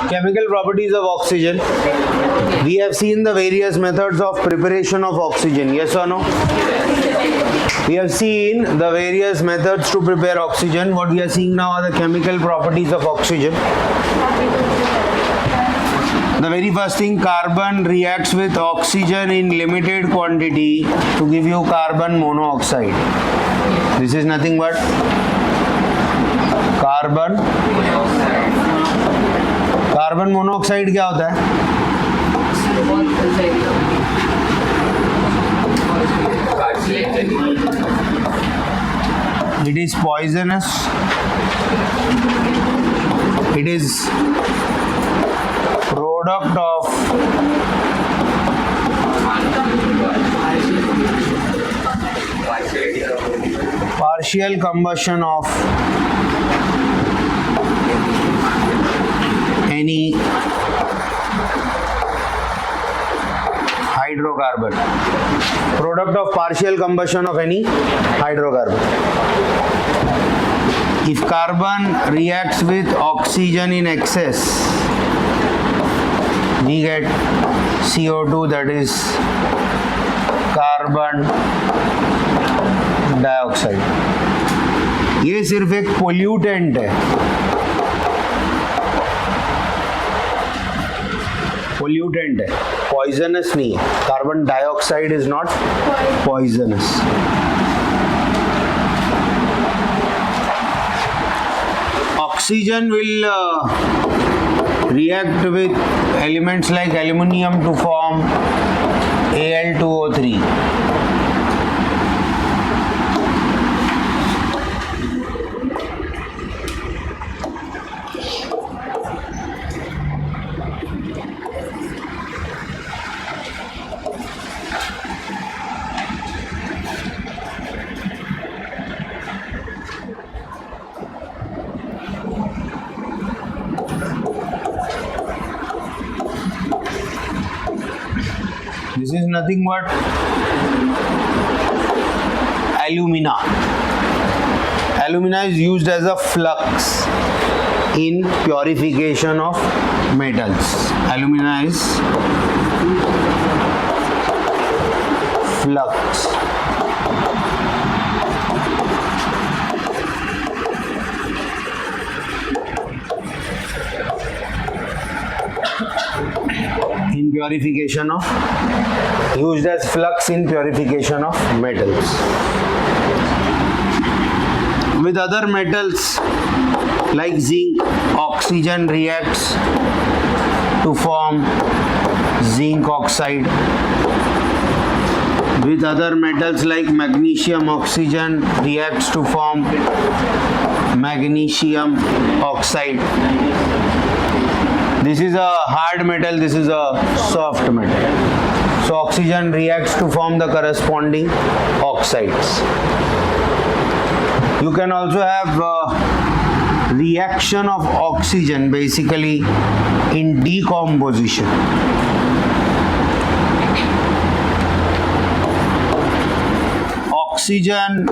Chemical properties of oxygen. We have seen the various methods of preparation of oxygen. Yes or no? We have seen the various methods to prepare oxygen. What we are seeing now are the chemical properties of oxygen. The very first thing, carbon reacts with oxygen in limited quantity to give you carbon monoxide. This is nothing but carbon monoxide क्या होता है? It is poisonous. It is product of partial combustion of any hydrocarbon. Product of partial combustion of any hydrocarbon. If carbon reacts with oxygen in excess, we get CO2, that is carbon dioxide. ये सिर्फ एक pollutant है, pollutant है, poisonous नहीं है. Carbon dioxide is not poisonous. Oxygen will react with elements like aluminium to form Al2O3. This is nothing but alumina. Alumina is used as a flux in purification of metals. Alumina is flux. In purification of, used as flux in purification of metals. With other metals like zinc, oxygen reacts to form zinc oxide. With other metals like magnesium, oxygen reacts to form magnesium oxide. This is a hard metal, this is a soft metal. So oxygen reacts to form the corresponding oxides. You can also have reaction of oxygen basically in decomposition. Oxygen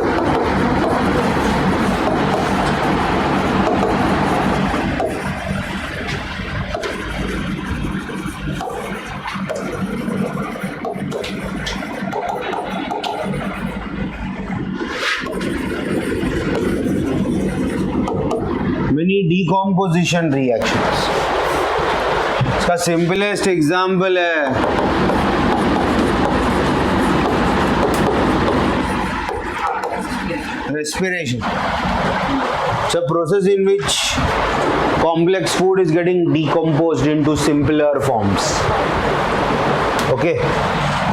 many decomposition reactions. इसका simplest example है respiration. It's a process in which complex food is getting decomposed into simpler forms. Okay,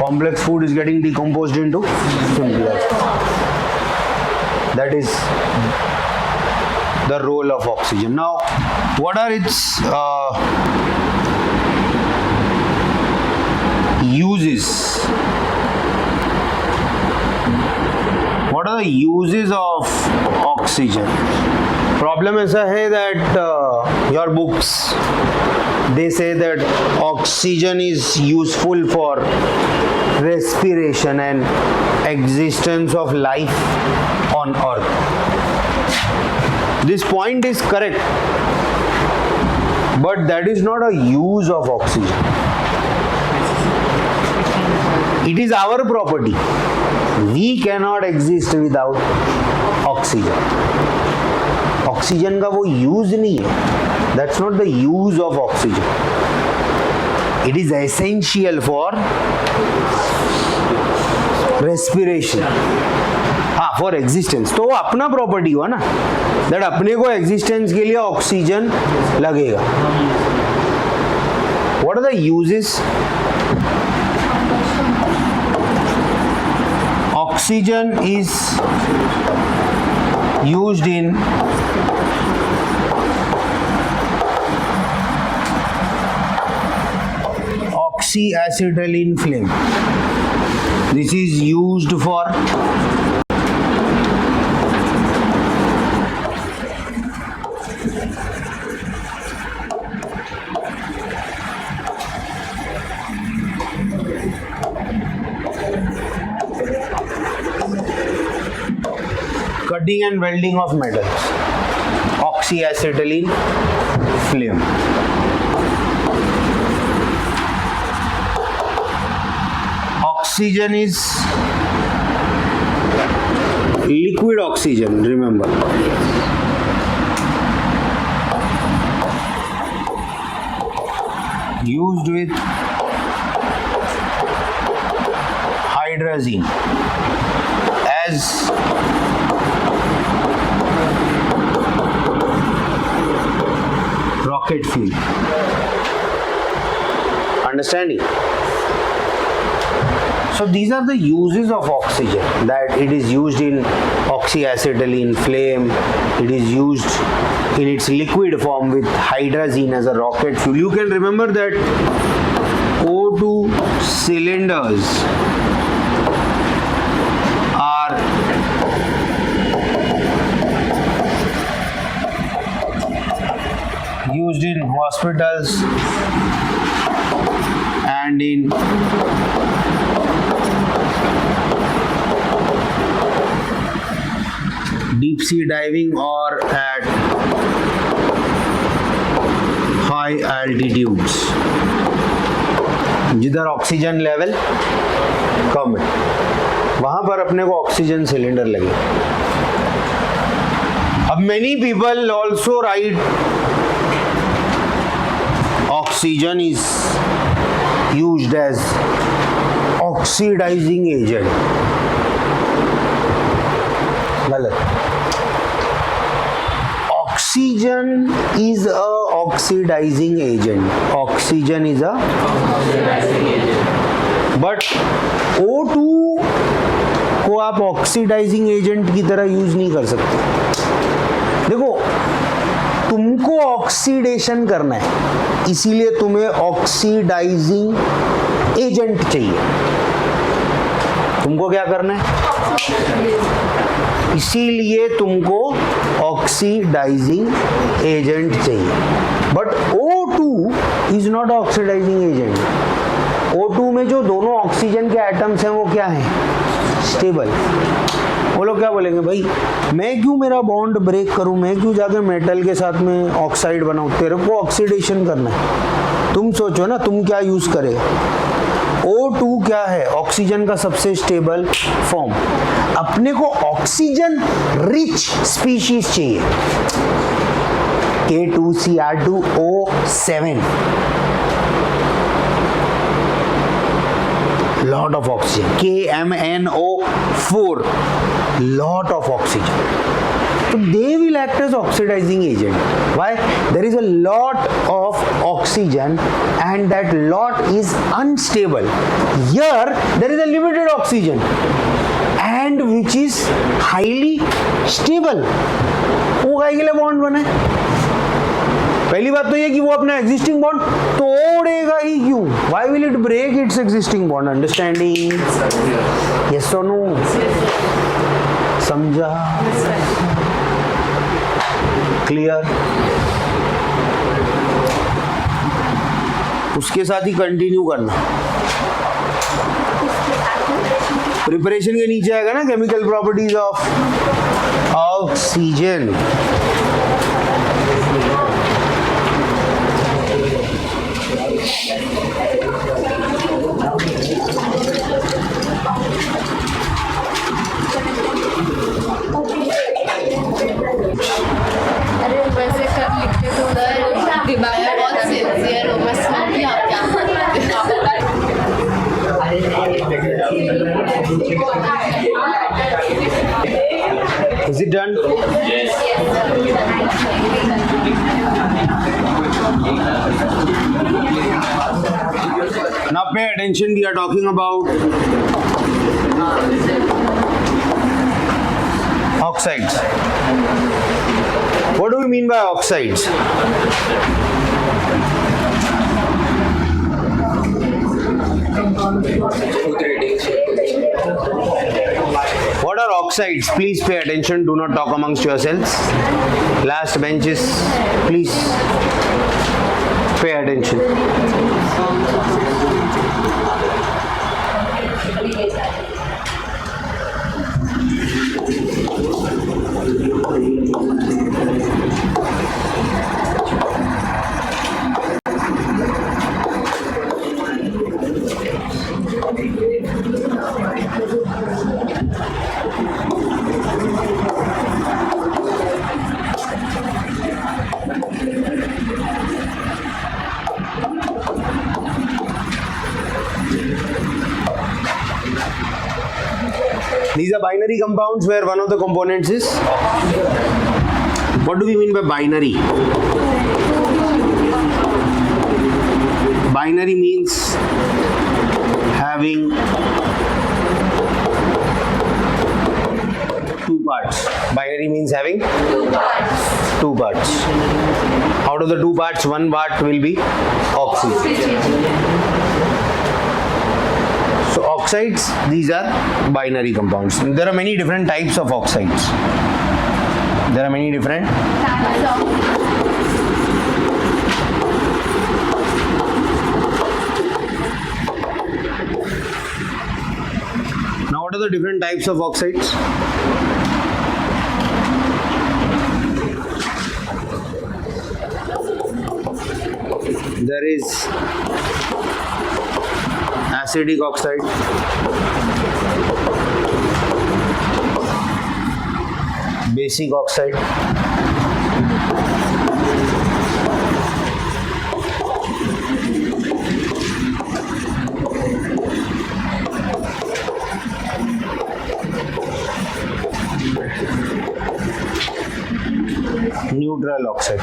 complex food is getting decomposed into simpler forms. That is the role of oxygen. Now, what are its uses? What are the uses of oxygen? Problem ऐसा है that your books they say that oxygen is useful for respiration and existence of life on earth. This point is correct, but that is not a use of oxygen. It is our property. We cannot exist without oxygen. Oxygen का वो use नहीं है. That's not the use of oxygen. It is essential for respiration. हाँ, for existence. तो वो अपना property हुआ ना, दैट अपने को एग्जिस्टेंस के लिए ऑक्सीजन लगेगा. What are the uses? Oxygen is used in oxyacetylene flame. This is used for cutting and welding of metals. Oxyacetylene flame. Oxygen is liquid oxygen, remember. Used with hydrazine as rocket fuel. Understanding? So these are the uses of oxygen, that it is used in oxyacetylene flame, it is used in its liquid form with hydrazine as a rocket fuel. You can remember that O2 cylinders are used in hospitals and in deep sea diving or at high altitudes, जिधर oxygen level कम है वहां पर अपने को oxygen cylinder लगे. अब many people also write oxygen is used as oxidizing agent. गलत. Oxygen is a oxidizing agent. Oxygen is a oxidizing agent. But O2 को आप ऑक्सीडाइजिंग एजेंट की तरह यूज नहीं कर सकते. देखो, तुमको ऑक्सीडेशन करना है, इसीलिए तुम्हें ऑक्सीडाइजिंग एजेंट चाहिए. तुमको क्या करना है? इसीलिए तुमको ऑक्सीडाइजिंग एजेंट चाहिए. But O2 is not oxidising agent. O2 में जो दोनों ऑक्सीजन के एटम्स हैं वो क्या है? स्टेबल. वो लोग क्या बोलेंगे, भाई मैं क्यों मेरा बॉन्ड ब्रेक करूं, मैं क्यों जाकर मेटल के साथ में ऑक्साइड बनाऊं, तेरे को ऑक्सीडेशन करना है. तुम सोचो ना, तुम क्या यूज करे. O2 क्या है? ऑक्सीजन का सबसे स्टेबल फॉर्म. अपने को ऑक्सीजन रिच स्पीशीज चाहिए. K2Cr2O7, lot of oxygen. KMNO4, lot of oxygen. So they will act as oxidizing agent. Why? There is a lot of oxygen and that lot is unstable. Here there is a limited oxygen and which is highly stable. वो काहे के लिए bond बने? पहली बात तो ये कि वो अपना एग्जिस्टिंग बॉन्ड तोड़ेगा ही क्यों? Why will it break its existing bond? Understanding? Yes or no? समझा? क्लियर? उसके साथ ही कंटिन्यू करना. प्रिपरेशन के नीचे आएगा ना केमिकल प्रॉपर्टीज ऑफ ऑक्सीजन. अरे वैसे कर लिखते तो दिवाया बहुत सिंसियर हो, मैं समझी आप क्या Is it done? Now pay attention, we are talking about oxides. What do we mean by oxides? What are oxides? Please pay attention. Do not talk amongst yourselves. Last benches, please pay attention. These are binary compounds where one of the components is. What do we mean by binary? Binary means having two parts. Binary means having two parts. Out of the two parts, one part will be oxygen. So oxides, these are binary compounds. There are many different types of oxides. There are many different Now what are the different types of oxides? There is acidic oxide, basic oxide, neutral oxide.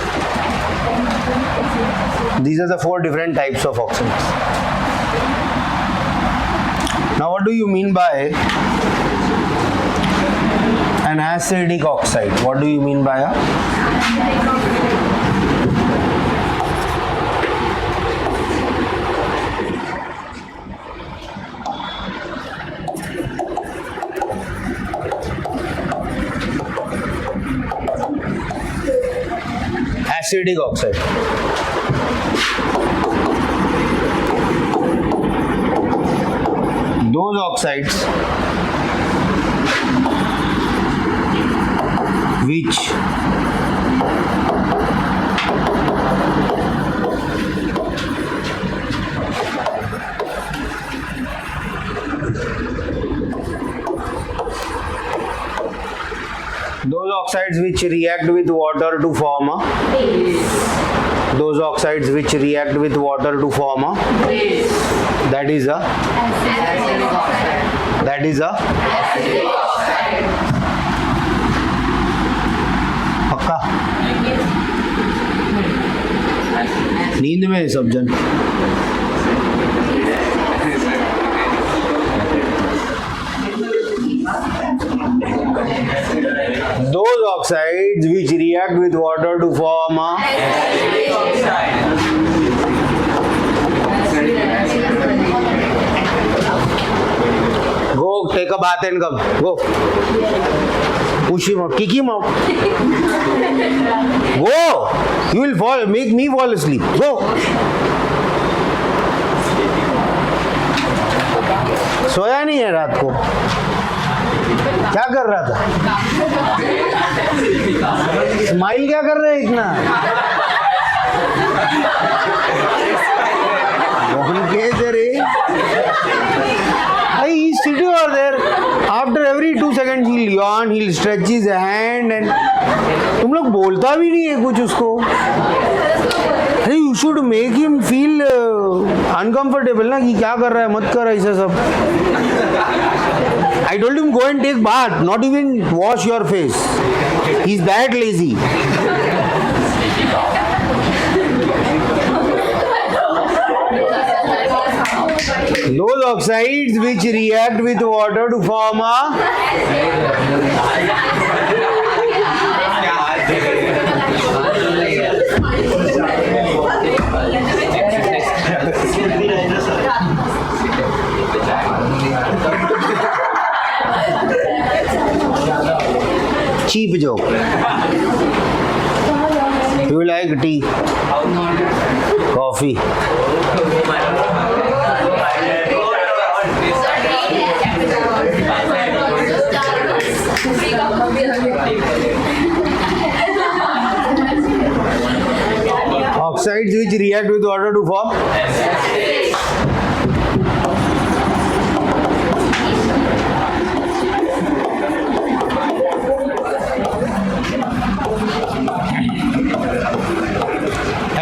These are the four different types of oxides. Now what do you mean by an acidic oxide? What do you mean by a acidic oxide? Those oxides which react with water to form a those oxides which react with water to form a that is a पक्का नींद में सब जन those oxides which react with water to form a go take a bath and come go Push him out. Kick him out. Go. You will fall. Make me fall asleep. Go. सोया नहीं है रात को? क्या कर रहा था? Smile क्या कर रहे हैं इतना? कौन कैसे रे? He's sitting over there. After every 2 seconds he'll yawn, he'll stretch his hand and तुम लोग बोलता भी नहीं है कुछ उसको. अरे you should make him feel uncomfortable ना कि क्या कर रहा है, मत कर ऐसा सब. I told him go and take bath, not even wash your face. He's that lazy. Those oxides which react with water to form a cheap joke. You like tea? Coffee? Oxides which react with water to form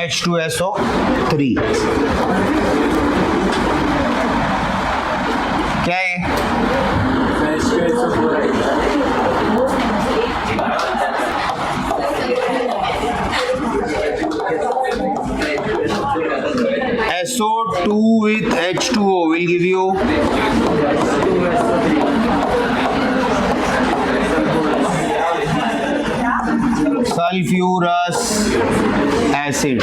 H2SO3. क्या है? SO2 with H2O will give you sulfurous acid.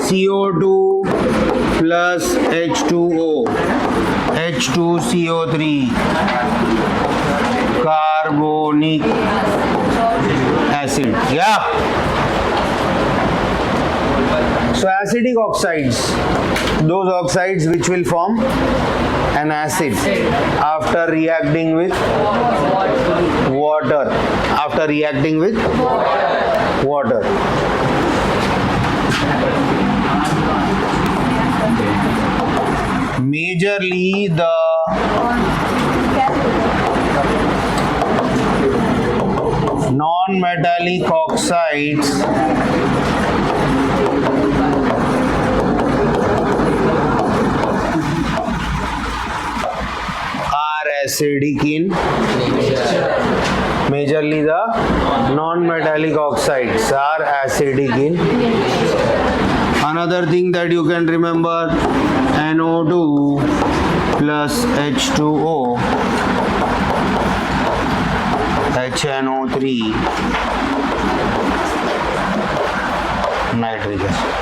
CO2 plus H2O, H2CO3, carbonic acid. Yeah. So acidic oxides, those oxides which will form an acid after reacting with water. After reacting with water. Majorly the non-metallic oxides are acidic in majorly the non-metallic oxides are acidic in. Another thing that you can remember, NO2 plus H2O, HNO3, nitric acid.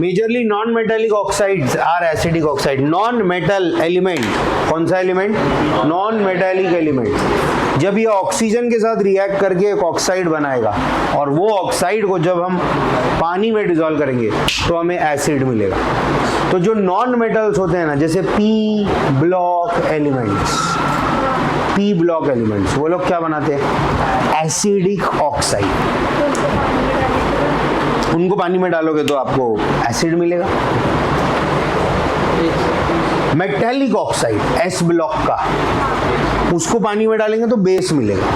Majorly non metallic oxides are acidic oxide. Non metal element कौन सा element? Non metallic element. जब ये oxygen के साथ react करके एक oxide बनाएगा और वो ऑक्साइड को जब हम पानी में डिसॉल्व करेंगे तो हमें एसिड मिलेगा. तो जो नॉन मेटल्स होते हैं ना, जैसे पी ब्लॉक एलिमेंट्स, वो लोग क्या बनाते हैं? Acidic oxide. उनको पानी में डालोगे तो आपको एसिड मिलेगा. मेटेलिक ऑक्साइड एस ब्लॉक का, उसको पानी में डालेंगे तो बेस मिलेगा.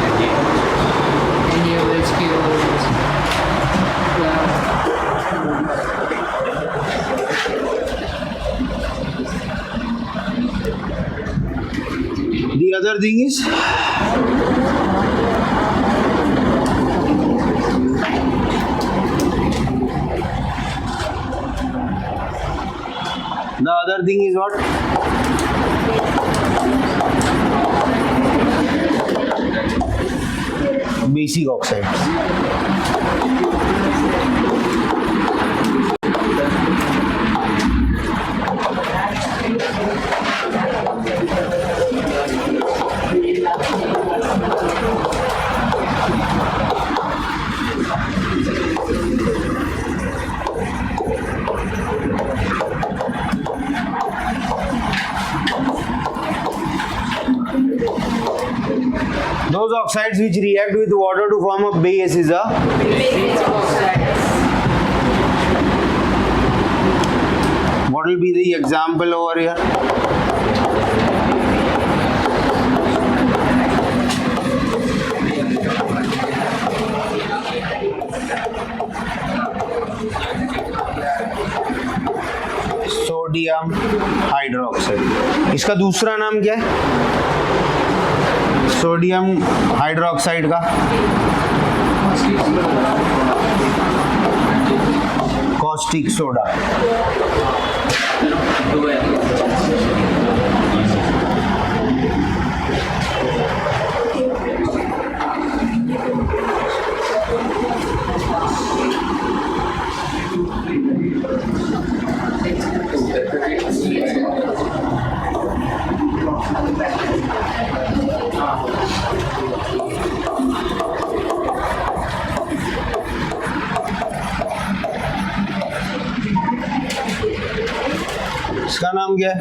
The other thing is what? Basic oxides. Those oxides which react with water to form a base is a what will be the example over here? Sodium hydroxide. इसका दूसरा नाम क्या है? सोडियम हाइड्रोक्साइड का caustic soda. इसका नाम क्या है?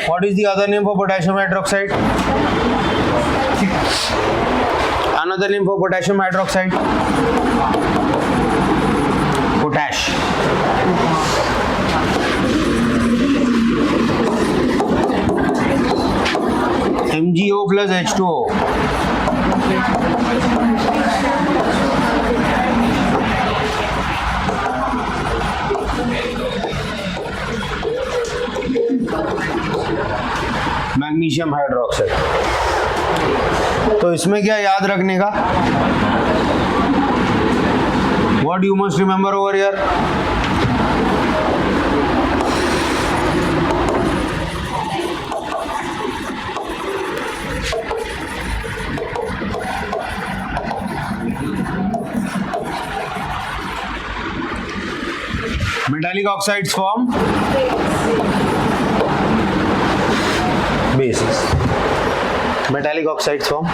What is the other name for potassium hydroxide? Another name for potassium hydroxide? Potash. MgO plus H2O. Magnesium hydroxide. तो इसमें क्या याद रखने का? What you must remember over here? Metallic oxides form bases. Metallic oxides form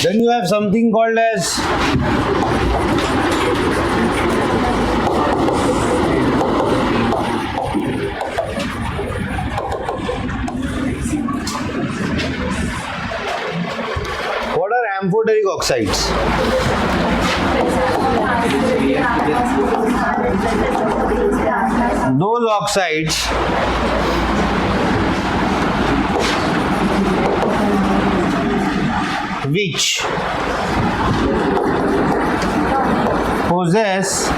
then you have something called as what are amphoteric oxides? Those oxides which possess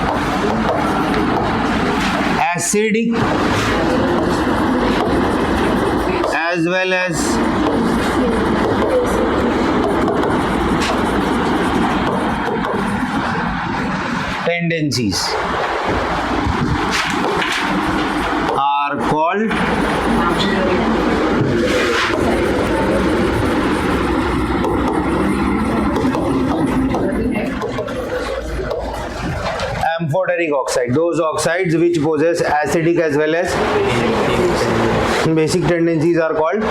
acidic as well as tendencies are called amphoteric oxide. Those oxides which possess acidic as well as basic tendencies are called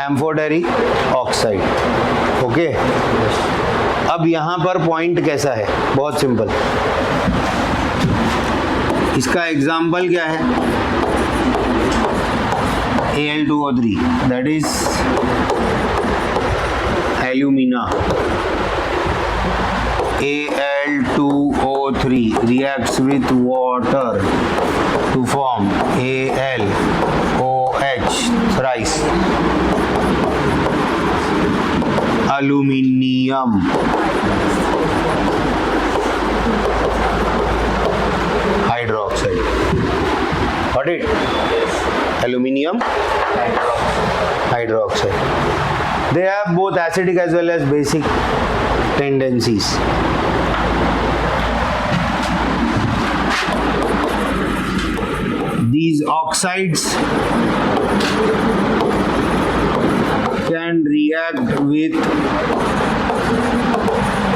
amphoteric oxide. Okay अब यहाँ पर point कैसा है? बहुत simple. इसका example क्या है? Al2O3 that is alumina. Al2O3 reacts with water to form AlOH thrice aluminium hydroxide. Got it? Aluminium hydroxide. They have both acidic as well as basic tendencies. oxides can react with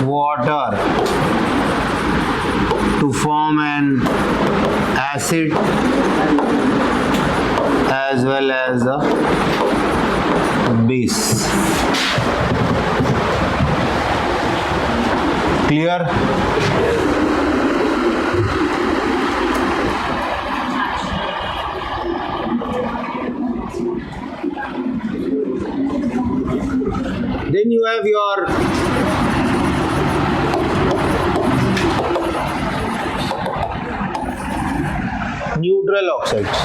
water to form an acid as well as a base. Clear? Then you have your neutral oxides.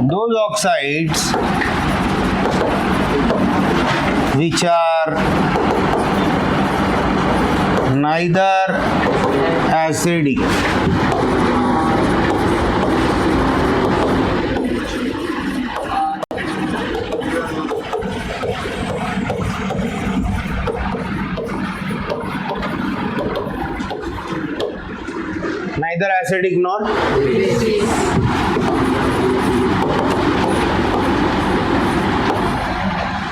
Those oxides which are neither acidic nor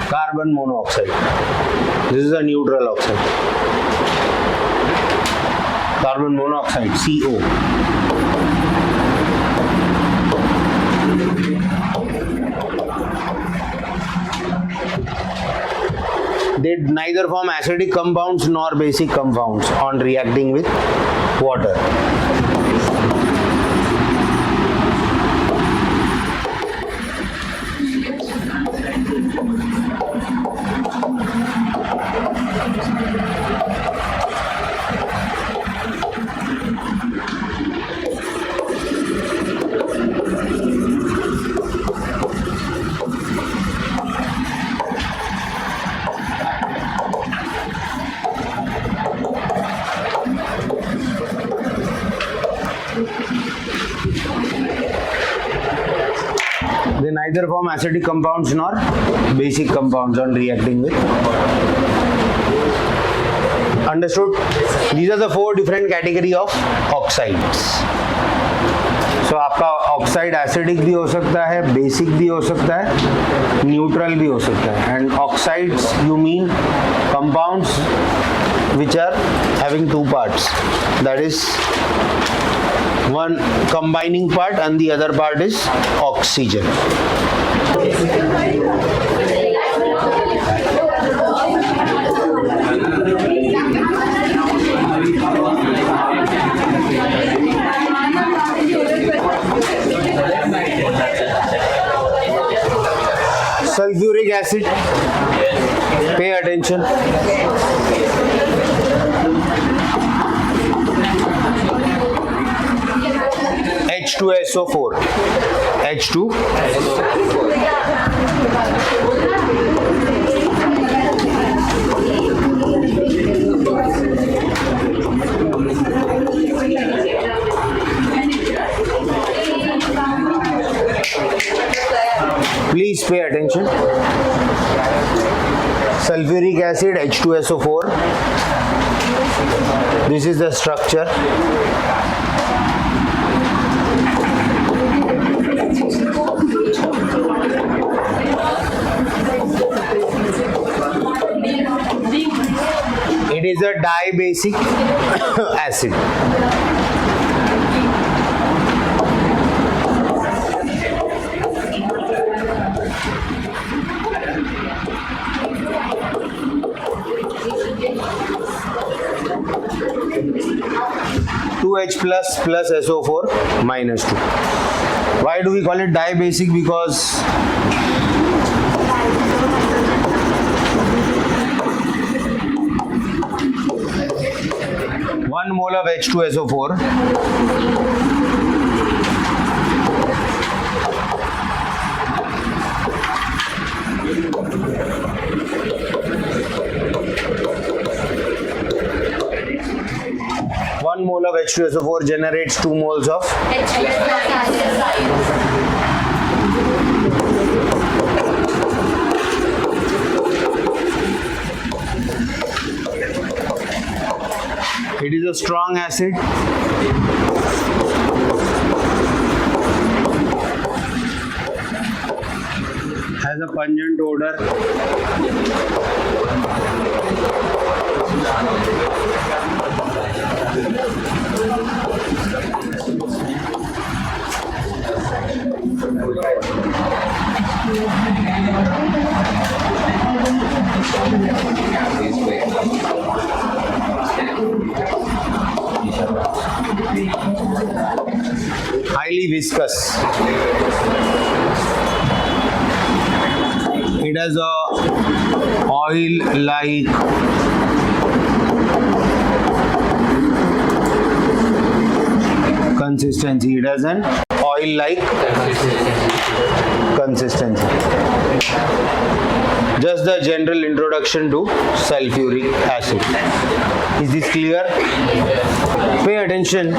carbon monoxide. This is a neutral oxide. Carbon monoxide, CO. They neither form acidic compounds nor basic compounds on reacting with water. They neither form acidic compounds nor basic compounds on reacting with. Understood? These are the four different category of oxides. So आपका oxide acidic भी हो सकता है, basic भी हो सकता है, neutral भी हो सकता है. And oxides you mean compounds which are having two parts, that is one combining part and the other part is oxygen. Sulfuric acid, pay attention. H2SO4. Please pay attention. Sulfuric acid, H2SO4. This is the structure. It is a dibasic acid. H plus SO4 minus 2. Why do we call it dibasic? Because one mole of H2SO4 1 mole of H2SO4 generates 2 moles of It is a strong acid Has a pungent odor. Highly viscous. It has a oil-like consistency. It has an oil-like consistency. Just the general introduction to sulfuric acid. Is this clear? Pay attention.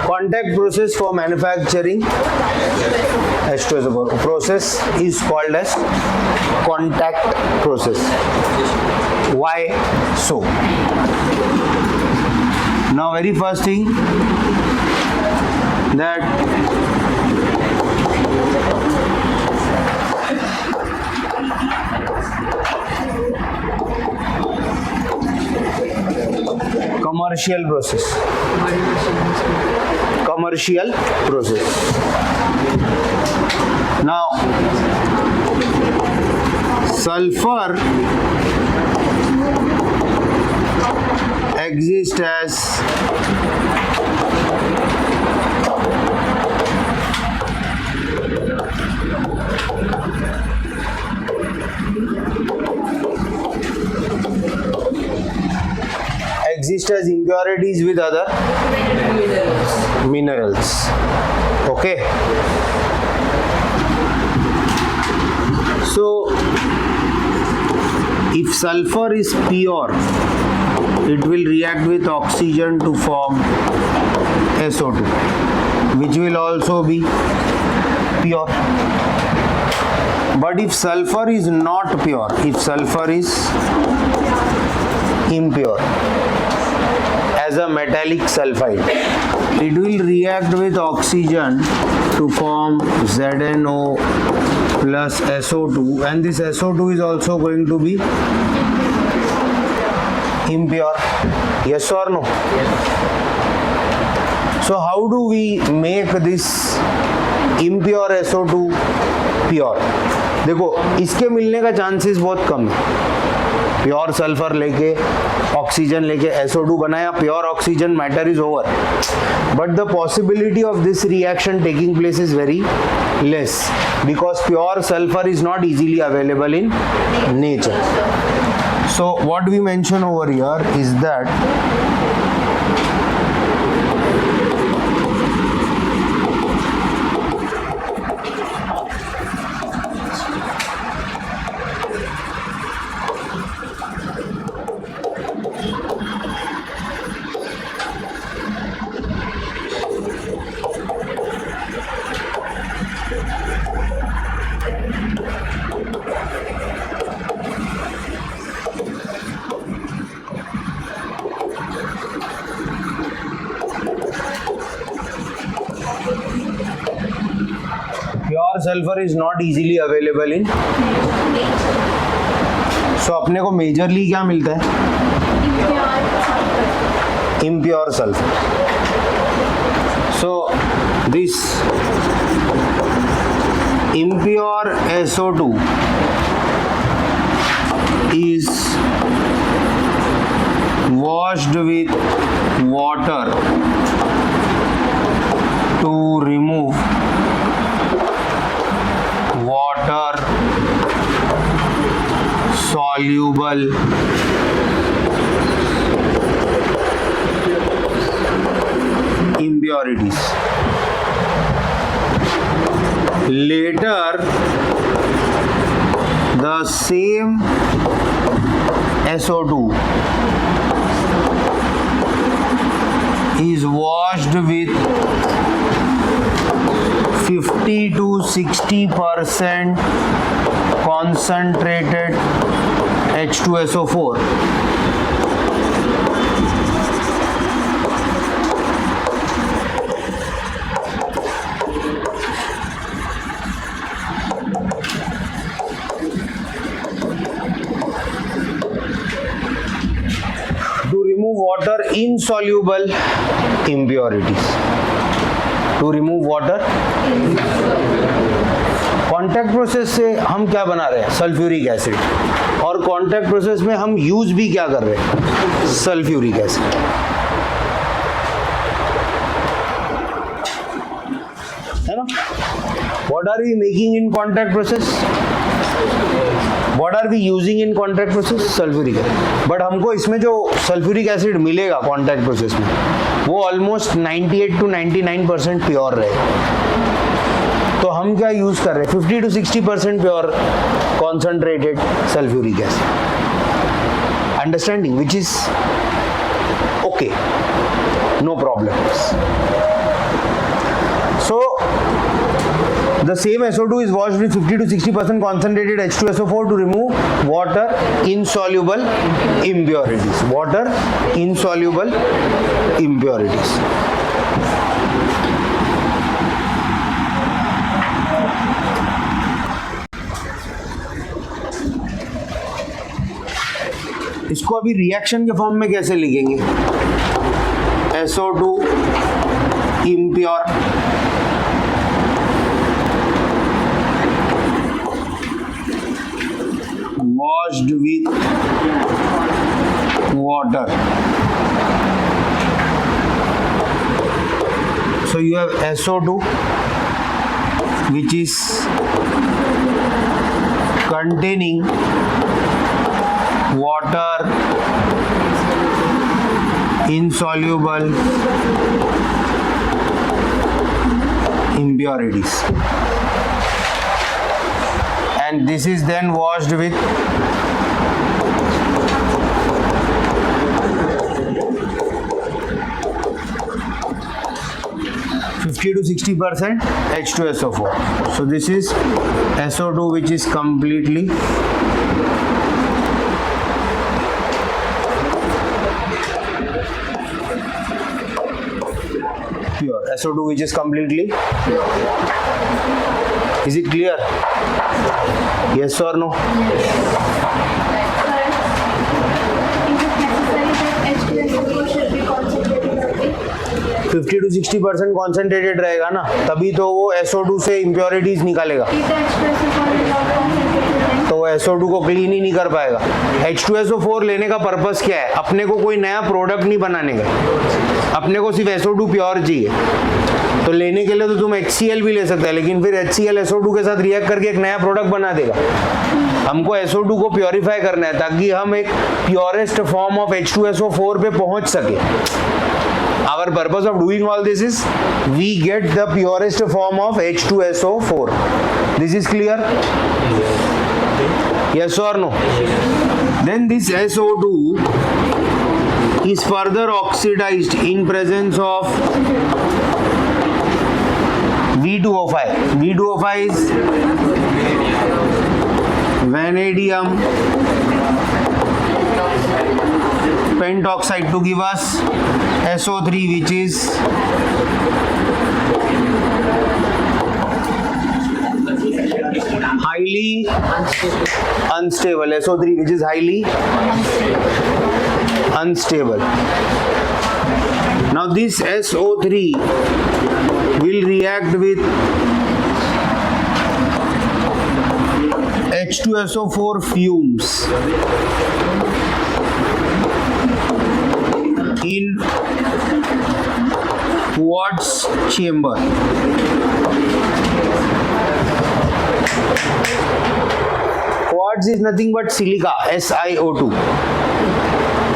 Contact process for manufacturing H2SO4 process is called as contact process. Why so? Now, very first thing that commercial process. Now, sulfur exists as impurities with other minerals. Okay. So, if sulfur is pure, it will react with oxygen to form SO2, which will also be pure. But if sulfur is not pure, if sulfur is impure, as a metallic sulfide, it will react with oxygen to form ZNO plus SO2, and this SO2 is also going to be impure. Yes or no? So how do we make this impure SO2 pure? देखो, इसके मिलने का chances बहुत कम है. Pure sulphur लेके oxygen लेके SO2 बनाया, pure oxygen, matter is over. But the possibility of this reaction taking place is very less because pure sulfur is not easily available in nature. So what we mention over here is that pure sulfur is not easily available in. So अपने को majorly क्या मिलता है? Impure sulfur. So this impure SO2 is washed with water to remove water soluble impurities. Later the same SO2 is washed with 50 to 60% concentrated H2SO4. To remove water insoluble impurities. To remove water, contact process से हम क्या बना रहे हैं? Sulphuric acid. और contact process में हम use भी क्या कर रहे हैं? Sulphuric acid. है ना? What are we making in contact process? What are we using in contact process? Sulphuric acid. But हमको इसमें जो सल्फ्यूरिक एसिड मिलेगा कॉन्टैक्ट प्रोसेस में वो ऑलमोस्ट 98 to 99% प्योर रहेगा। तो हम क्या यूज कर रहे हैं? 50 to 60% pure concentrated sulphuric acid. Understanding which is okay, no problems. So the same SO2 is washed with 50 to 60% concentrated H2SO4 to remove water insoluble impurities. Water insoluble impurities. इसको अभी reaction के form में कैसे लिखेंगे? SO2 impure washed with water. So you have SO2 which is containing water insoluble impurities. And this is then washed with 50 to 60% H2SO4. So this is SO2 which is completely pure. SO2 which is completely pure. Is it clear? Yes or no? Is it necessary that H2SO4 should be concentrated? 50 to 60% concentrated रहेगा ना, तभी तो वो SO2 से impurities निकालेगा। तो वो SO2 को क्लीन ही नहीं कर पाएगा। H2SO4 लेने का पर्पस क्या है? अपने को कोई नया प्रोडक्ट नहीं बनाने का, अपने को सिर्फ SO2 प्योर चाहिए। तो लेने के लिए तो तुम HCl भी ले सकते हैं, लेकिन फिर HCl SO2 के साथ रिएक्ट करके एक नया प्रोडक्ट बना देगा। हमको SO2 को प्योरीफाई करना है ताकि हम एक प्योरेस्ट फॉर्म ऑफ H2SO4 पे पहुंच सके। Our purpose of doing all this is we get the purest form of H2SO4. This is clear? Yes or no? Then this SO2 is further oxidized in presence of V2O5. V2O5 is vanadium pentoxide to give us SO3 which is highly unstable. SO3 which is highly unstable. Now this SO3 will react with H2SO4 fumes in quartz chamber. Quartz is nothing but silica, SiO2.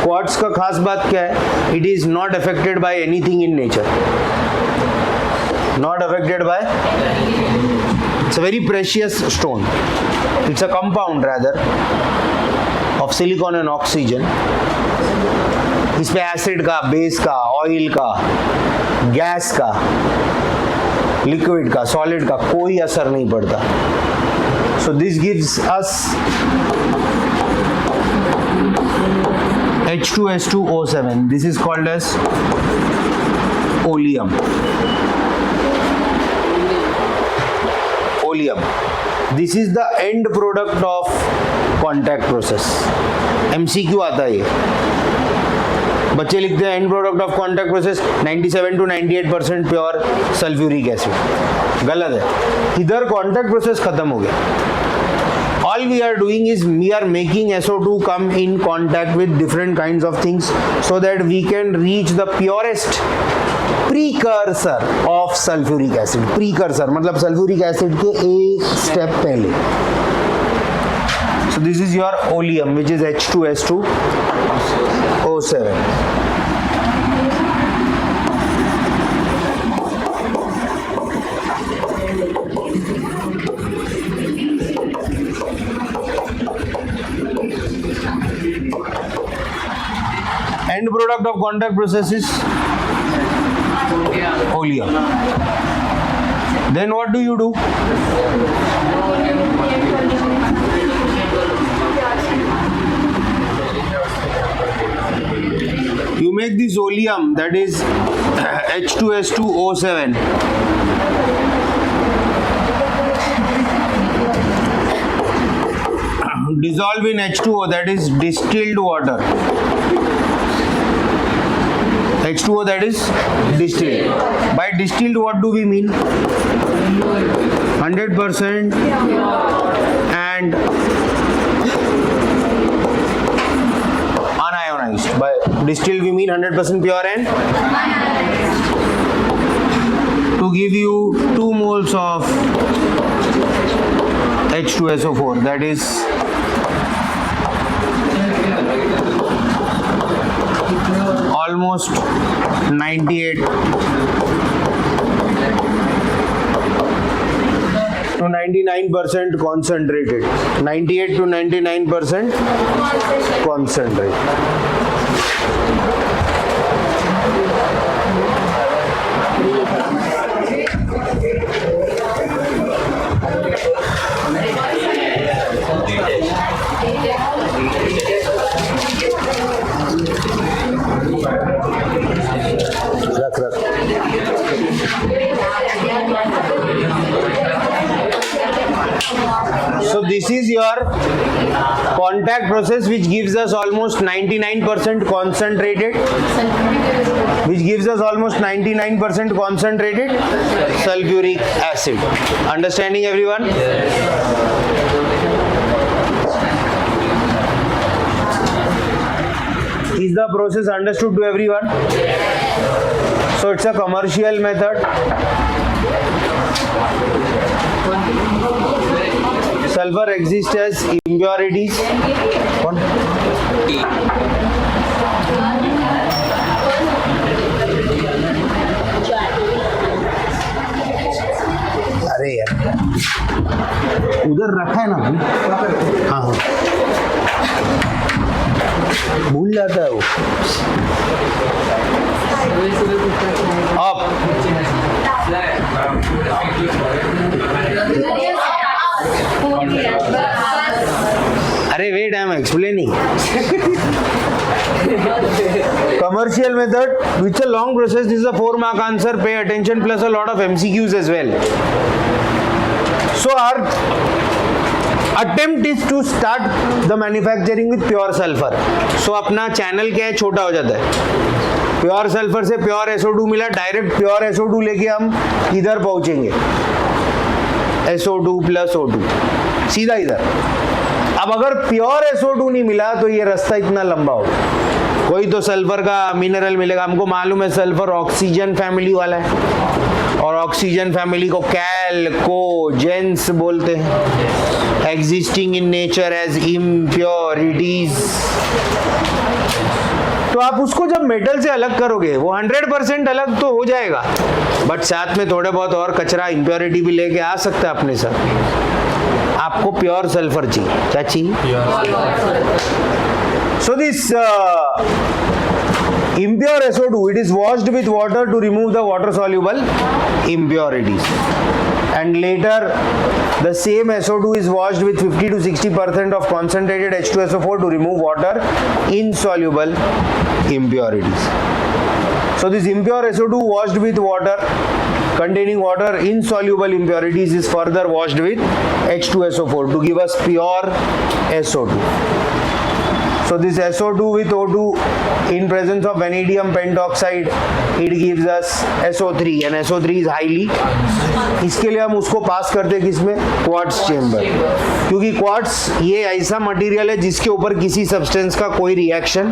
Quartz का खास बात क्या है? It is not affected by anything in nature. Not affected by It's a very precious stone. It's a compound rather of silicon and oxygen. इस पे acid का, base का, oil का, गैस का, लिक्विड का, सॉलिड का कोई असर नहीं पड़ता. So this gives us H2S2O7. This is called as oleum. Oleum. This is the end product of contact process. MCQ आता है ये. बच्चे लिखते हैं and product of contact process 97 to 98% pure sulphuric acid. गलत है. इधर कॉन्टैक्ट प्रोसेस खत्म हो गया. All we are doing is we are making SO2 come in contact with different kinds of things so that we can reach the purest precursor of sulfuric acid. Precursor मतलब sulfuric acid के एक step पहले. So this is your oleum which is H2S2O7. End product of contact process is oleum. Then what do you do? You make this oleum, that is H2S2O7. Dissolve in H2O, that is distilled water. H2O, that is distilled. By distilled, what do we mean? 100% and unionized. By distilled, we mean 100% pure and to give you 2 moles of H2SO4, that is almost 98 to 99% concentrated. 98 to 99% concentrated. So this is your contact process which gives us almost 99% concentrated, sulfuric acid. Understanding everyone? Is the process understood to everyone? So it's a commercial method. Sulfur exists as impurities. अरे यार उधर रखा है ना. हाँ हाँ भूल जाता है वो. अब अरे wait I am explaining. Commercial method, which is a long process. This is a 4-mark answer. Pay attention, plus a lot of MCQs as well. So our attempt is to start the manufacturing with pure sulfur. So अपना channel क्या है, छोटा हो जाता है. Pure sulphur से pure SO2 मिला, direct pure SO2 लेके हम इधर पहुंचेंगे. SO2 plus O2 सीधा इधर. अब अगर प्योर SO2 नहीं मिला तो ये रास्ता इतना लंबा होगा. कोई तो सल्फर का मिनरल मिलेगा. हमको मालूम है सल्फर ऑक्सीजन फैमिली वाला है और ऑक्सीजन फैमिली को कैल्कोजेंस बोलते हैं. Existing in nature as impurities. तो आप उसको जब मेटल से अलग करोगे वो 100% अलग तो हो जाएगा, बट साथ में थोड़े बहुत और कचरा इम्प्योरिटी भी लेके आ सकता है अपने साथ। आपको प्योर सल्फर चाहिए, क्या चाहिए? So this impure SO2, it is washed with water to remove the water soluble impurities, and later the same SO2 is washed with 50 to 60% of concentrated H2SO4 to remove water insoluble impurities. So this impure SO2 washed with water containing water insoluble impurities is further washed with H2SO4 to give us pure SO2. So this SO2 with O2 in presence of vanadium pentoxide, it gives us SO3, and SO3 is highly, इसके लिए हम उसको पास करते हैं किसमें? Quartz chamber, क्योंकि quartz ये ऐसा मटेरियल है जिसके ऊपर किसी सब्सटेंस का कोई रिएक्शन।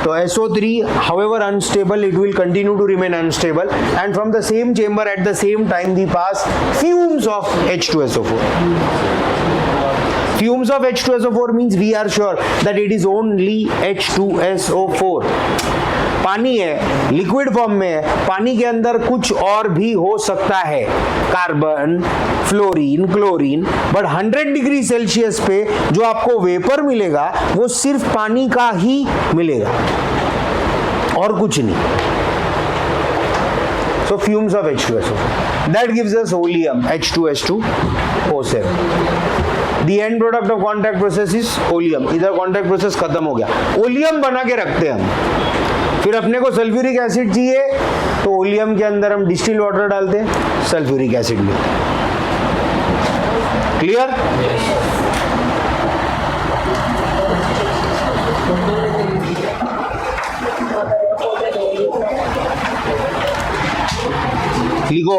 तो SO3, however unstable, it will continue to remain unstable, and from the same chamber at the same time we pass fumes of H2SO4. Fumes of H2SO4 means we are sure that it is only H2SO4. पानी है, liquid form में है, पानी के अंदर कुछ और भी हो सकता है, carbon, fluorine, chlorine, but 100 degree Celsius पे जो आपको वेपर मिलेगा वो सिर्फ पानी का ही मिलेगा और कुछ नहीं। So fumes of H2SO4, that gives us oleum, H2S2O7. The end product of contact process is oleum. इधर contact process खत्म हो गया, ओलियम बना के रखते हैं हम। फिर अपने को सल्फ्यूरिक एसिड चाहिए तो ओलियम के अंदर हम डिस्टिल वाटर डालते हैं, सल्फ्यूरिक एसिड मिलता है। क्लियर? लिखो